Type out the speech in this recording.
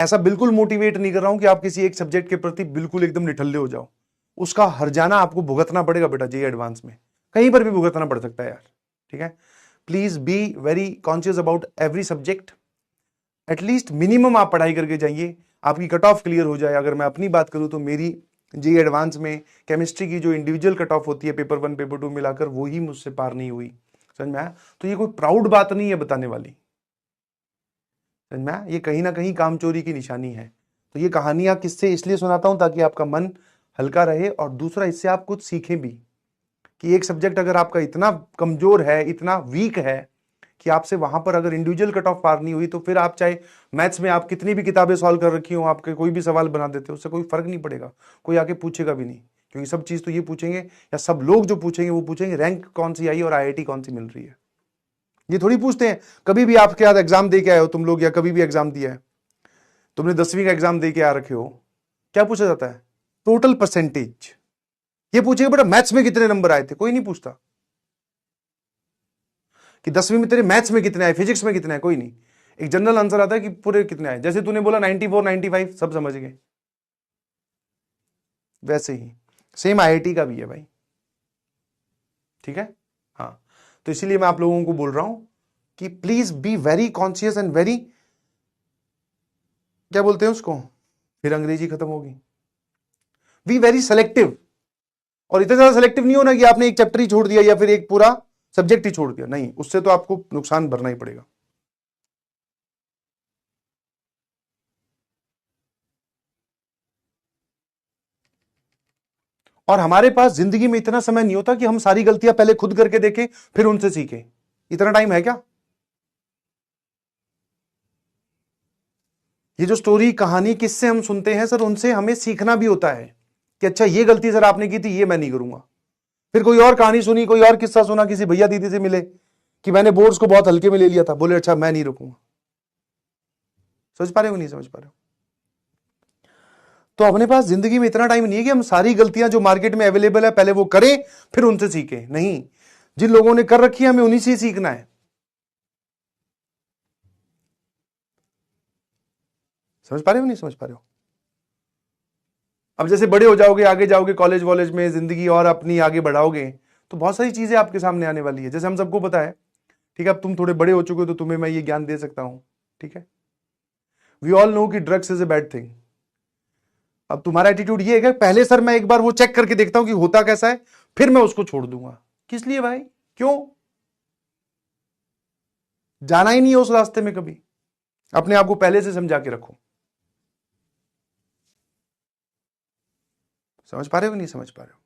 ऐसा बिल्कुल मोटिवेट नहीं कर रहा हूं कि आप किसी एक सब्जेक्ट के प्रति बिल्कुल एकदम निठल्ले हो जाओ। उसका हर्जाना आपको भुगतना पड़ेगा बेटा, जेईई एडवांस में कहीं पर भी भुगतना पड़ सकता है यार, ठीक है। Please be very conscious about every subject. At least minimum आप पढ़ाई करके जाइए, आपकी कट ऑफ क्लियर हो जाए। अगर मैं अपनी बात करूं तो मेरी जेईई एडवांस में केमिस्ट्री की जो इंडिविजुअल कट ऑफ होती है पेपर 1 पेपर 2 मिलाकर, वो ही मुझसे पार नहीं हुई। समझ में आया? तो ये कोई प्राउड बात नहीं है बताने वाली, समझ में आया? ये कहीं ना कहीं कामचोरी की निशानी है। तो ये कहानियां किससे इसलिए सुनाता हूं ताकि आपका मन हल्का रहे, और दूसरा इससे आप कुछ सीखें भी कि एक सब्जेक्ट अगर आपका इतना कमजोर है, इतना वीक है कि आपसे वहां पर अगर इंडिविजुअल कट ऑफ पार नहीं हुई, तो फिर आप चाहे मैथ्स में आप कितनी भी किताबें सॉल्व कर रखी हो, आपके कोई भी सवाल बना देते हो, उससे कोई फर्क नहीं पड़ेगा, कोई आके पूछेगा भी नहीं। क्योंकि सब चीज तो ये पूछेंगे, या सब लोग जो पूछेंगे वो पूछेंगे रैंक कौन सी आई और आईआईटी कौन सी मिल रही है। ये थोड़ी पूछते हैं कभी भी आपके याद एग्जाम दे के आए हो तुम लोग, या कभी भी एग्जाम दिया है तुमने, 10वीं का एग्जाम दे के आ रखे हो, क्या पूछा जाता है? Total percentage. ये पूछेगा बेटा मैथ्स में कितने नंबर आए थे, कोई नहीं पूछता कि 10वीं में तेरे मैथ्स में कितने आए, फिजिक्स में कितने आए, कोई नहीं। एक जनरल आंसर आता है कि पूरे कितने आए। जैसे तूने बोला 94 95 सब समझ गए, वैसे ही सेम आईआईटी का भी है भाई, ठीक है। हाँ, तो इसीलिए मैं आप लोगों को बोल रहा हूं कि please be very conscious and very, क्या बोलते हैं उसको, फिर अंग्रेजी खत्म होगी, बी वेरी सेलेक्टिव। और इतना ज्यादा सेलेक्टिव नहीं होना कि आपने एक चैप्टर ही छोड़ दिया या फिर एक पूरा सब्जेक्ट ही छोड़ दिया, नहीं, उससे तो आपको नुकसान भरना ही पड़ेगा। और हमारे पास जिंदगी में इतना समय नहीं होता कि हम सारी गलतियां पहले खुद करके देखें फिर उनसे सीखें। इतना टाइम है क्या? ये जो स्टोरी कहानी किससे हम सुनते हैं सर, उनसे हमें सीखना भी होता है कि अच्छा ये गलती सर आपने की थी, ये मैं नहीं करूंगा। फिर कोई और कहानी सुनी, कोई और किस्सा सुना, किसी भैया दीदी से मिले कि मैंने बोर्ड्स को बहुत हल्के में ले लिया था, बोले अच्छा मैं नहीं रुकूंगा। समझ पा रहे हो नहीं समझ पा रहे हो? तो अपने पास जिंदगी में इतना टाइम नहीं है कि हम सारी गलतियां जो मार्केट में अवेलेबल है पहले वो करें फिर उनसे सीखें, नहीं। जिन लोगों ने कर रखी है हमें उन्हीं से सीखना है। समझ पा रहे हो नहीं समझ पा रहे हो? अब जैसे बड़े हो जाओगे, आगे जाओगे कॉलेज वॉलेज में, जिंदगी और अपनी आगे बढ़ाओगे, तो बहुत सारी चीजें आपके सामने आने वाली है, जैसे हम सबको पता है, ठीक है। अब तुम थोड़े बड़े हो चुके हो तो तुम्हें मैं ये ज्ञान दे सकता हूं, ठीक है। वी ऑल नो कि drugs is a bad thing. अब तुम्हारा एटीट्यूड ये है कि पहले सर मैं एक बार वो चेक करके देखता हूं कि होता कैसा है, फिर मैं उसको छोड़ दूंगा। किस लिए भाई, क्यों? जाना ही नहीं है उस रास्ते में कभी। अपने आप को पहले से समझा के रखो। समझ पा रहे हो कि नहीं समझ पा रहे हो?